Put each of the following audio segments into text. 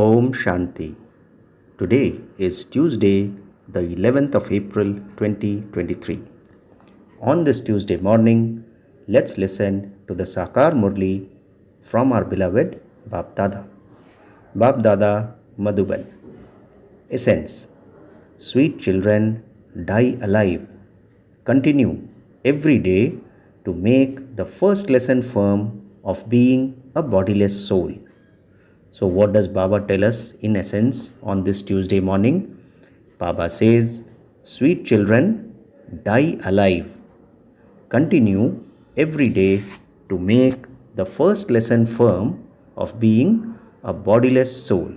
Om Shanti. Today is Tuesday, the 11th of April 2023. On this Tuesday morning, let's listen to the Sakar Murli from our beloved Bap Dada. Bap Dada Madhuban. Essence. Sweet children, die alive. Continue every day to make the first lesson firm of being a bodiless soul. So what does Baba tell us in essence on this Tuesday morning? Baba says, sweet children, die alive. Continue every day to make the first lesson firm of being a bodiless soul.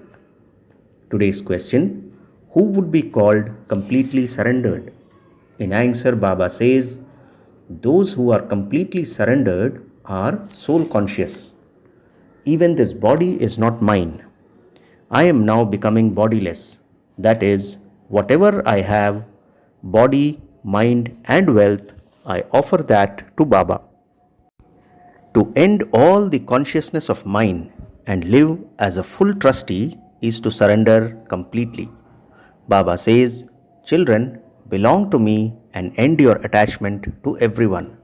Today's question, who would be called completely surrendered? In answer, Baba says, those who are completely surrendered are soul conscious. Even this body is not mine. I am now becoming bodiless. That is, whatever I have, body, mind and wealth, I offer that to Baba. To end all the consciousness of mine and live as a full trustee is to surrender completely. Baba says, children, belong to me and end your attachment to everyone.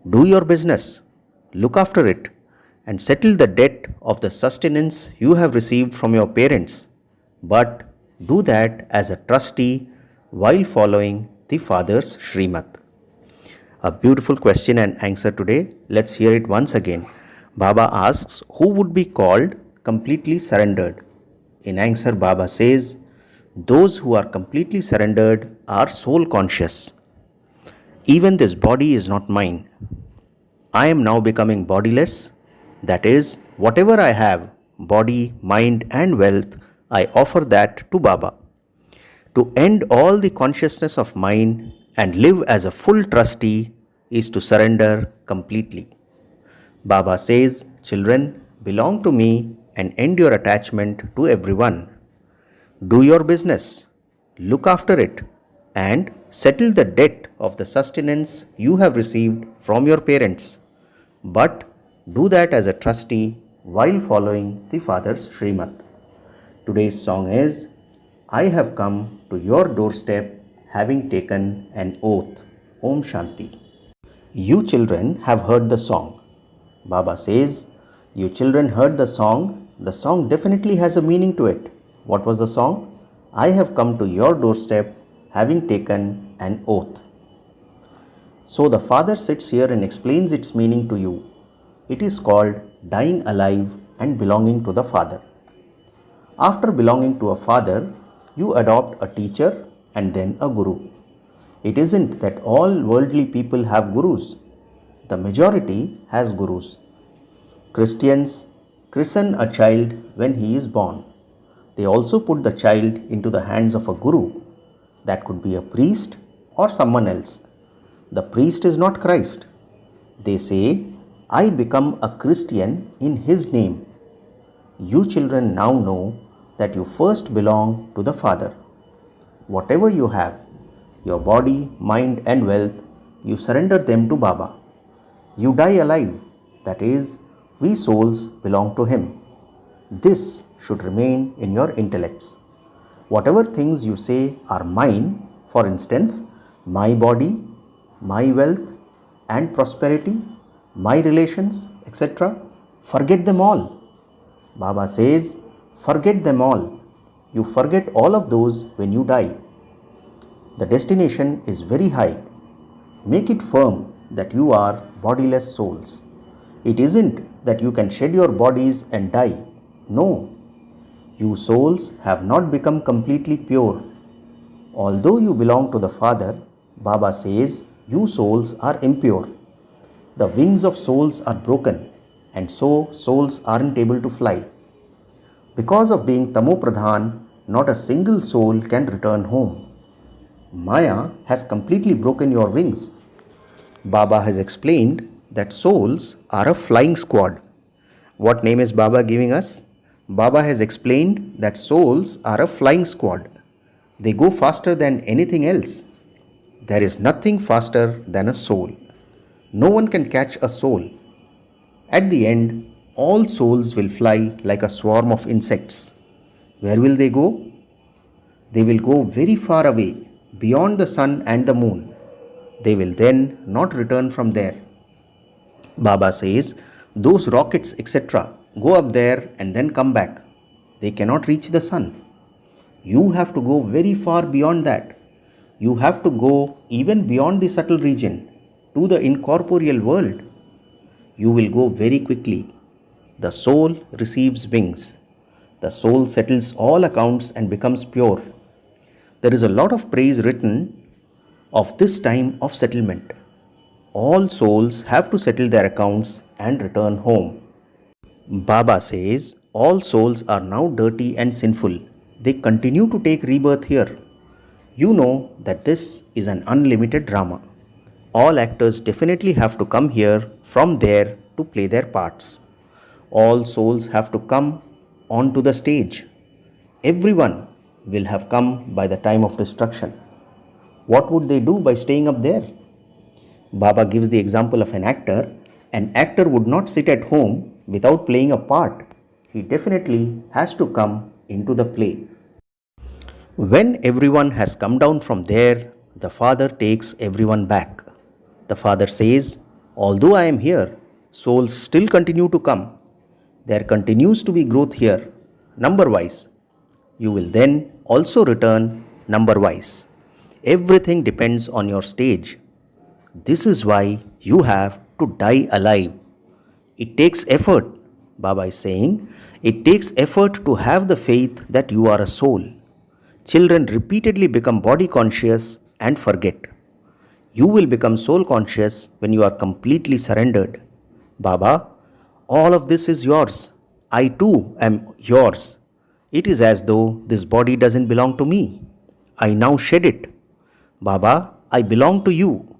Do your business, look after it, and settle the debt of the sustenance you have received from your parents, but do that as a trustee while following the Father's Srimad. A beautiful question and answer today. Let's hear it once again. Baba asks, who would be called completely surrendered? In answer, Baba says, those who are completely surrendered are soul conscious. Even this body is not mine. I am now becoming bodiless. That is, whatever I have, body, mind and wealth, I offer that to Baba. To end all the consciousness of mine and live as a full trustee is to surrender completely. Baba says, children, belong to me and end your attachment to everyone. Do your business, look after it, and settle the debt of the sustenance you have received from your parents. But do that as a trustee while following the Father's Srimad. Today's song is, I have come to your doorstep having taken an oath. Om Shanti. You children have heard the song. Baba says, you children heard the song. The song definitely has a meaning to it. What was the song? I have come to your doorstep having taken an oath. So the Father sits here and explains its meaning to you. It is called dying alive and belonging to the Father. After belonging to a Father, you adopt a teacher and then a guru. It isn't that all worldly people have gurus. The majority has gurus. Christians christen a child when he is born. They also put the child into the hands of a guru. That could be a priest or someone else. The priest is not Christ. They say, I become a Christian in His name. You children now know that you first belong to the Father. Whatever you have, your body, mind and wealth, you surrender them to Baba. You die alive, that is, we souls belong to Him. This should remain in your intellects. Whatever things you say are mine, for instance, my body, my wealth and prosperity, my relations, etc., forget them all. Baba says, forget them all. You forget all of those when you die. The destination is very high. Make it firm that you are bodiless souls. It isn't that you can shed your bodies and die. No. You souls have not become completely pure. Although you belong to the Father, Baba says, you souls are impure. The wings of souls are broken and so souls aren't able to fly. Because of being Tamo Pradhan, not a single soul can return home. Maya has completely broken your wings. Baba has explained that souls are a flying squad. What name is Baba giving us? Baba has explained that souls are a flying squad. They go faster than anything else. There is nothing faster than a soul. No one can catch a soul. At the end, all souls will fly like a swarm of insects. Where will they go? They will go very far away, beyond the sun and the moon. They will then not return from there. Baba says, those rockets, etc., go up there and then come back. They cannot reach the sun. You have to go very far beyond that. You have to go even beyond the subtle region, to the incorporeal world. You will go very quickly. The soul receives wings. The soul settles all accounts and becomes pure. There is a lot of praise written of this time of settlement. All souls have to settle their accounts and return home. Baba says all souls are now dirty and sinful. They continue to take rebirth here. You know that this is an unlimited drama. All actors definitely have to come here from there to play their parts. All souls have to come onto the stage. Everyone will have come by the time of destruction. What would they do by staying up there? Baba gives the example of an actor. An actor would not sit at home without playing a part. He definitely has to come into the play. When everyone has come down from there, the Father takes everyone back. The Father says, although I am here, souls still continue to come. There continues to be growth here, number-wise. You will then also return number-wise. Everything depends on your stage. This is why you have to die alive. It takes effort, Baba is saying. It takes effort to have the faith that you are a soul. Children repeatedly become body conscious and forget. You will become soul conscious when you are completely surrendered. Baba, all of this is yours. I too am yours. It is as though this body doesn't belong to me. I now shed it. Baba, I belong to you.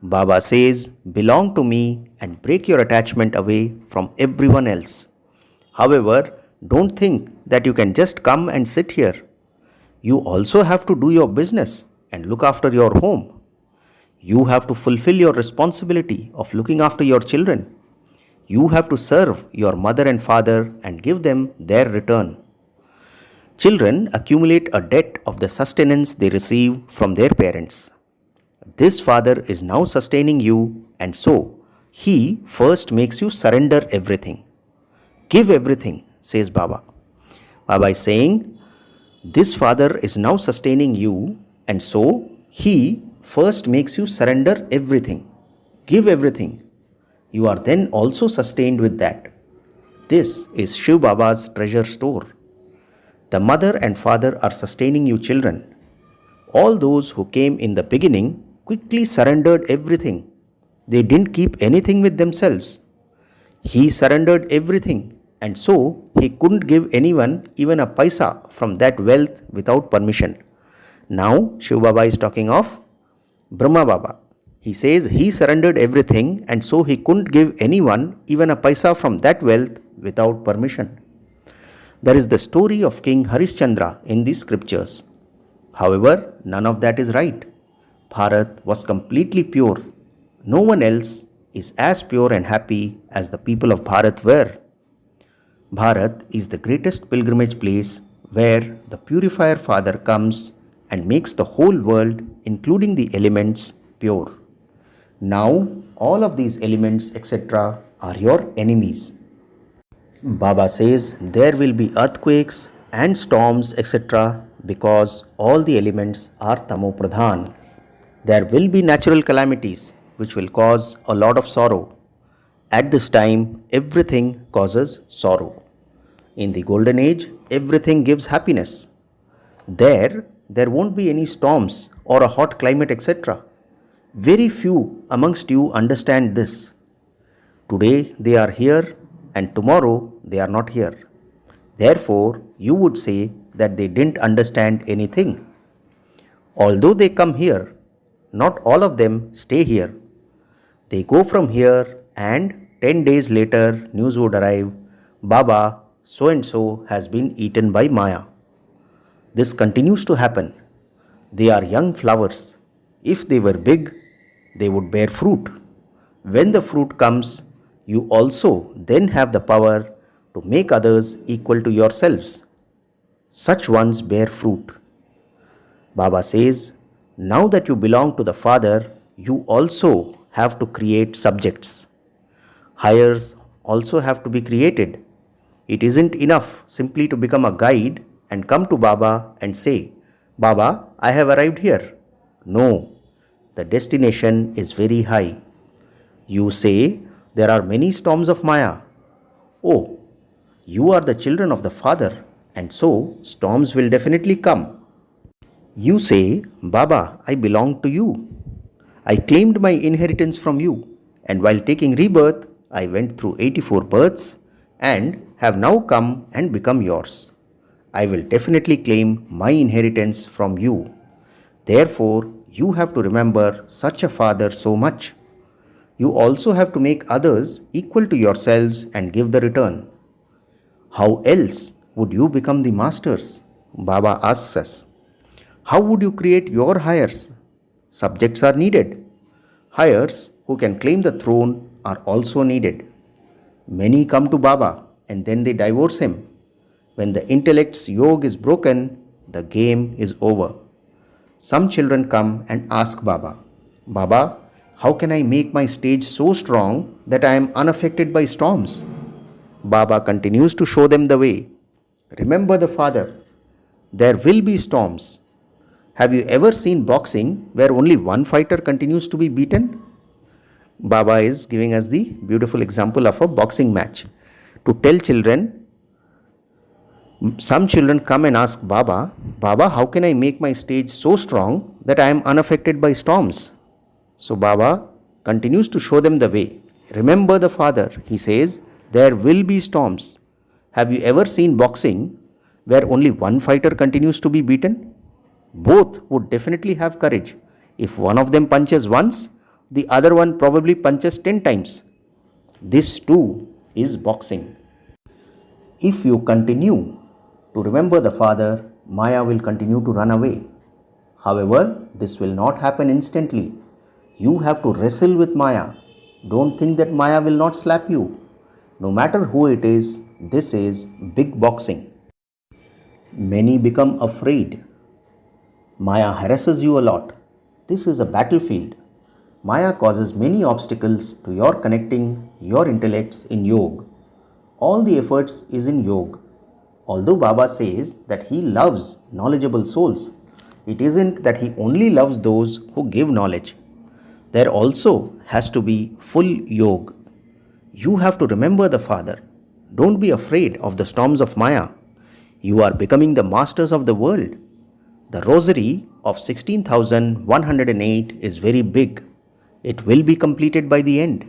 Baba says, belong to me and break your attachment away from everyone else. However, don't think that you can just come and sit here. You also have to do your business and look after your home. You have to fulfill your responsibility of looking after your children. You have to serve your mother and father and give them their return. Children accumulate a debt of the sustenance they receive from their parents. This father is now sustaining you, and so he first makes you surrender everything. Give everything, says Baba. Baba is saying, this father is now sustaining you, and so he first makes you surrender everything. Give everything. You are then also sustained with that. This is Shiv Baba's treasure store. The mother and father are sustaining you children. All those who came in the beginning quickly surrendered everything. They didn't keep anything with themselves. He surrendered everything, and so he couldn't give anyone even a paisa from that wealth without permission. Now Shiv Baba is talking of Brahma Baba. He says he surrendered everything, and so he couldn't give anyone even a paisa from that wealth without permission. There is the story of King Harishchandra in these scriptures. However, none of that is right. Bharat was completely pure. No one else is as pure and happy as the people of Bharat were. Bharat is the greatest pilgrimage place where the purifier Father comes and makes the whole world, including the elements, pure. Now, all of these elements, etc., are your enemies. Baba says there will be earthquakes and storms, etc., because all the elements are Tamo Pradhan. There will be natural calamities which will cause a lot of sorrow. At this time, everything causes sorrow. In the golden age, everything gives happiness. There won't be any storms or a hot climate, etc. Very few amongst you understand this. Today they are here and tomorrow they are not here. Therefore, you would say that they didn't understand anything. Although they come here, not all of them stay here. They go from here and 10 days later news would arrive, Baba so-and-so has been eaten by Maya. This continues to happen. They are young flowers. If they were big, they would bear fruit. When the fruit comes, you also then have the power to make others equal to yourselves. Such ones bear fruit. Baba says, now that you belong to the Father, you also have to create subjects. Hires also have to be created. It isn't enough simply to become a guide and come to Baba and say, Baba, I have arrived here. No, the destination is very high. You say, there are many storms of Maya. Oh, you are the children of the Father, and so storms will definitely come. You say, Baba, I belong to you. I claimed my inheritance from you, and while taking rebirth, I went through 84 births and have now come and become yours. I will definitely claim my inheritance from you. Therefore, you have to remember such a father so much. You also have to make others equal to yourselves and give the return. How else would you become the masters? Baba asks us. How would you create your heirs? Subjects are needed. Heirs who can claim the throne are also needed. Many come to Baba and then they divorce him. When the intellect's yoke is broken, the game is over. Some children come and ask Baba, Baba, how can I make my stage so strong that I am unaffected by storms? Baba continues to show them the way. Remember the Father. There will be storms. Have you ever seen boxing where only one fighter continues to be beaten? Baba is giving us the beautiful example of a boxing match. To tell children, some children come and ask Baba, Baba, how can I make my stage so strong that I am unaffected by storms? So Baba continues to show them the way. Remember the Father. He says, there will be storms. Have you ever seen boxing where only one fighter continues to be beaten? Both would definitely have courage. If one of them punches once, the other one probably punches 10 times. This too is boxing. If you continue to remember the Father, Maya will continue to run away. However, this will not happen instantly. You have to wrestle with Maya. Don't think that Maya will not slap you. No matter who it is, this is big boxing. Many become afraid. Maya harasses you a lot. This is a battlefield. Maya causes many obstacles to your connecting your intellects in yoga. All the efforts is in yoga. Although Baba says that he loves knowledgeable souls, it isn't that he only loves those who give knowledge. There also has to be full yoga. You have to remember the Father. Don't be afraid of the storms of Maya. You are becoming the masters of the world. The rosary of 16,108 is very big. It will be completed by the end.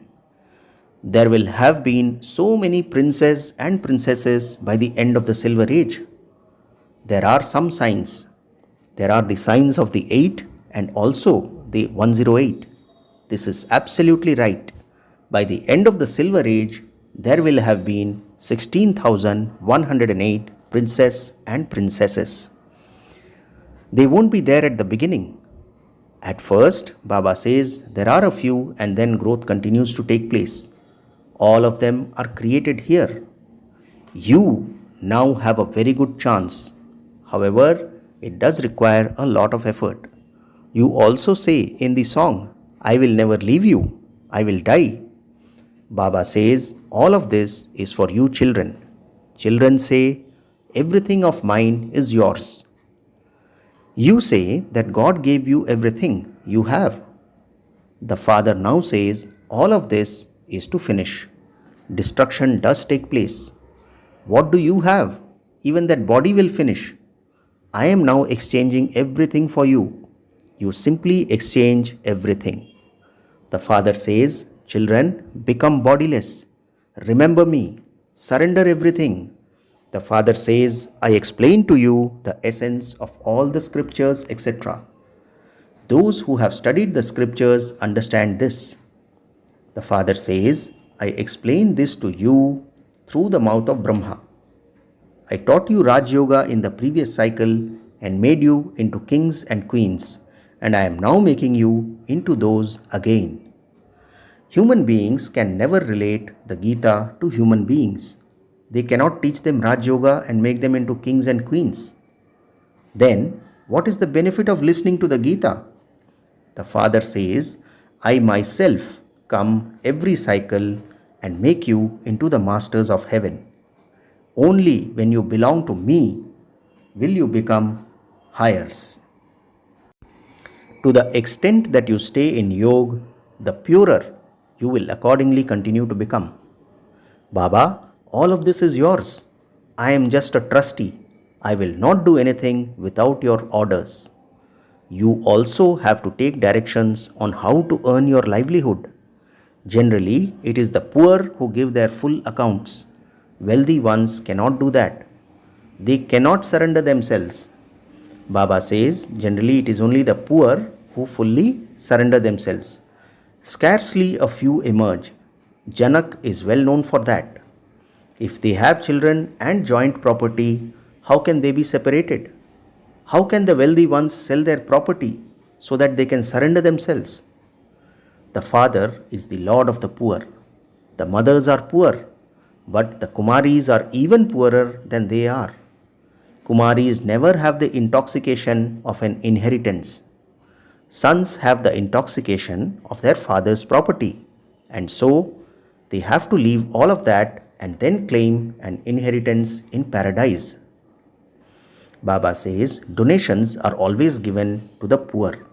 There will have been so many princes and princesses by the end of the Silver Age. There are some signs. There are the signs of the 8 and also the 108. This is absolutely right. By the end of the Silver Age, there will have been 16,108 princes and princesses. They won't be there at the beginning. At first, Baba says there are a few and then growth continues to take place. All of them are created here. You now have a very good chance. However, it does require a lot of effort. You also say in the song, I will never leave you, I will die. Baba says all of this is for you children. Children say, everything of mine is yours. You say that God gave you everything you have. The Father now says all of this is to finish. Destruction does take place. What do you have? Even that body will finish. I am now exchanging everything for you. You simply exchange everything. The Father says, children, become bodiless. Remember me. Surrender everything. The Father says, I explain to you the essence of all the scriptures, etc. Those who have studied the scriptures understand this. The Father says, I explain this to you through the mouth of Brahma. I taught you Raj Yoga in the previous cycle and made you into kings and queens, and I am now making you into those again. Human beings can never relate the Gita to human beings. They cannot teach them Raj Yoga and make them into kings and queens. Then, what is the benefit of listening to the Gita? The father says, I myself come every cycle and make you into the masters of heaven. Only when you belong to me will you become hires. To the extent that you stay in yoga, the purer you will accordingly continue to become. Baba, all of this is yours. I am just a trustee. I will not do anything without your orders. You also have to take directions on how to earn your livelihood. Generally, it is the poor who give their full accounts. Wealthy ones cannot do that. They cannot surrender themselves. Baba says, generally it is only the poor who fully surrender themselves. Scarcely a few emerge. Janak is well known for that. If they have children and joint property, how can they be separated? How can the wealthy ones sell their property so that they can surrender themselves? The father is the lord of the poor. The mothers are poor, but the Kumaris are even poorer than they are. Kumaris never have the intoxication of an inheritance. Sons have the intoxication of their father's property, and so they have to leave all of that and then claim an inheritance in paradise. Baba says donations are always given to the poor.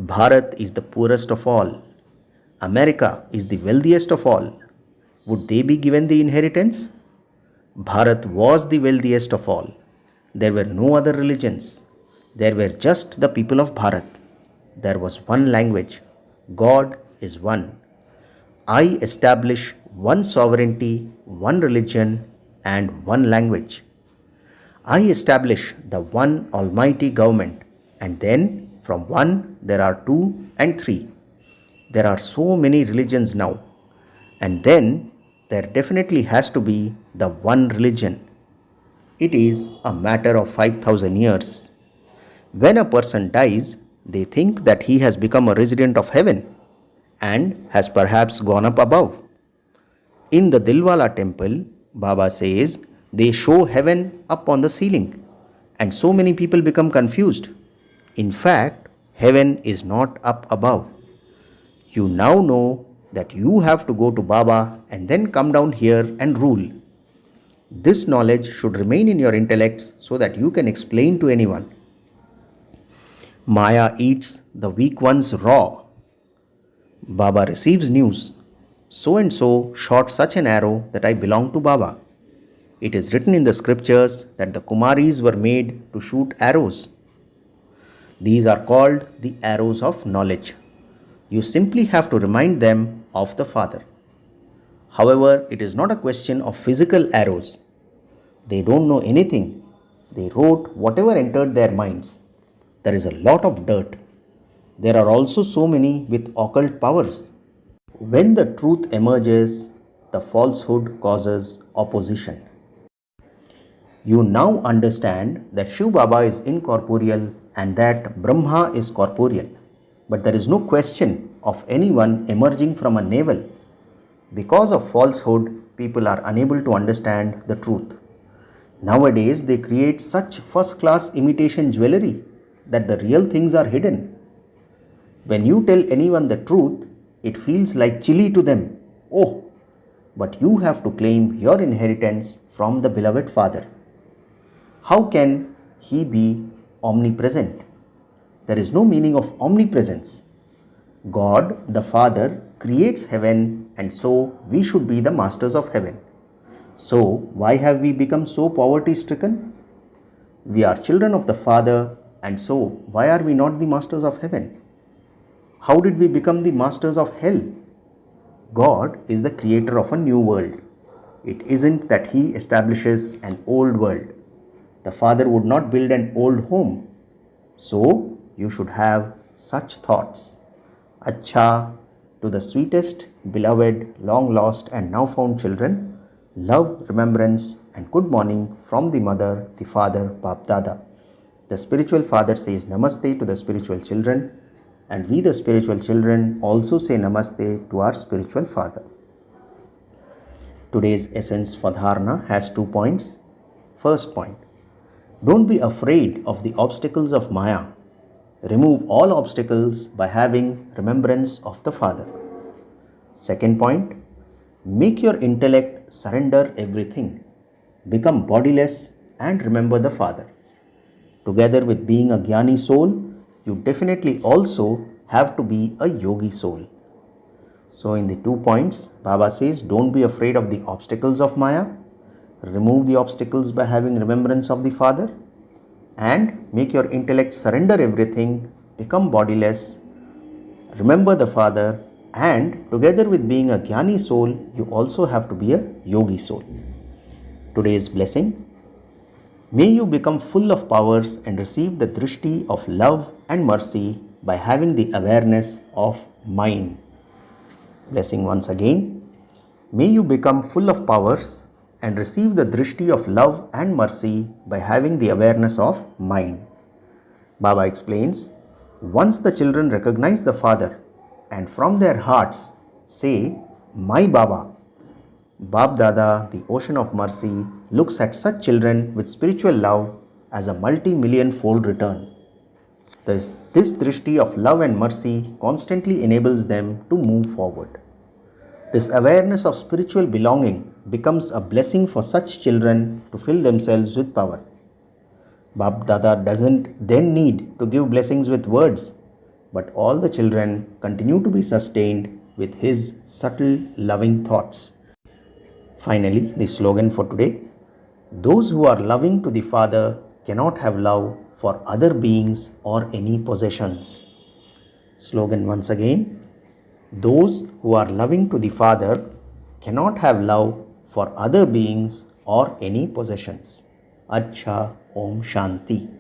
Bharat is the poorest of all. America is the wealthiest of all. Would they be given the inheritance? Bharat was the wealthiest of all. There were no other religions. There were just the people of Bharat. There was one language. God is one. I establish one sovereignty, one religion, and one language. I establish the one almighty government, and then from one there are two and three. There are so many religions now, and then there definitely has to be the one religion. It is a matter of 5,000 years. When a person dies, they think that he has become a resident of heaven and has perhaps gone up above. In the Dilwala temple, Baba says they show heaven up on the ceiling, and so many people become confused. In fact, heaven is not up above. You now know that you have to go to Baba and then come down here and rule. This knowledge should remain in your intellects so that you can explain to anyone. Maya eats the weak ones raw. Baba receives news. So and so shot such an arrow that I belong to Baba. It is written in the scriptures that the Kumaris were made to shoot arrows. These are called the arrows of knowledge. You simply have to remind them of the Father. However, it is not a question of physical arrows. They don't know anything. They wrote whatever entered their minds. There is a lot of dirt. There are also so many with occult powers. When the truth emerges, the falsehood causes opposition. You now understand that Shiv Baba is incorporeal and that Brahma is corporeal. But there is no question of anyone emerging from a navel. Because of falsehood, people are unable to understand the truth. Nowadays, they create such first-class imitation jewelry that the real things are hidden. When you tell anyone the truth, it feels like chili to them. Oh, but you have to claim your inheritance from the beloved Father. How can He be omnipresent? There is no meaning of omnipresence. God, the Father, creates heaven, and so we should be the masters of heaven. So, why have we become so poverty-stricken? We are children of the Father, and so why are we not the masters of heaven? How did we become the masters of hell? God is the creator of a new world. It isn't that He establishes an old world. The Father would not build an old home. So, you should have such thoughts. Acha, to the sweetest, beloved, long lost and now found children, love, remembrance and good morning from the mother, the father, Bap Dada. The spiritual father says Namaste to the spiritual children, and we the spiritual children also say Namaste to our spiritual father. Today's essence for dharana has 2 points. First point, don't be afraid of the obstacles of Maya. Remove all obstacles by having remembrance of the Father. Second point, make your intellect surrender everything. Become bodiless and remember the Father. Together with being a jnani soul, you definitely also have to be a yogi soul. So in the 2 points, Baba says, don't be afraid of the obstacles of Maya. Remove the obstacles by having remembrance of the Father. And make your intellect surrender everything, become bodiless, remember the Father, and together with being a jnani soul, you also have to be a yogi soul. Today's blessing, may you become full of powers and receive the drishti of love and mercy by having the awareness of mind. Blessing once again, may you become full of powers and receive the drishti of love and mercy by having the awareness of mind. Baba explains, once the children recognize the Father and from their hearts say, my Baba, Bab Dada, the ocean of mercy, looks at such children with spiritual love as a multi-million fold return. This drishti of love and mercy constantly enables them to move forward. This awareness of spiritual belonging becomes a blessing for such children to fill themselves with power. Bab Dada doesn't then need to give blessings with words, but all the children continue to be sustained with his subtle, loving thoughts. Finally, the slogan for today, those who are loving to the Father cannot have love for other beings or any possessions. Slogan once again, those who are loving to the Father cannot have love for other beings or any possessions. Acha Om Shanti.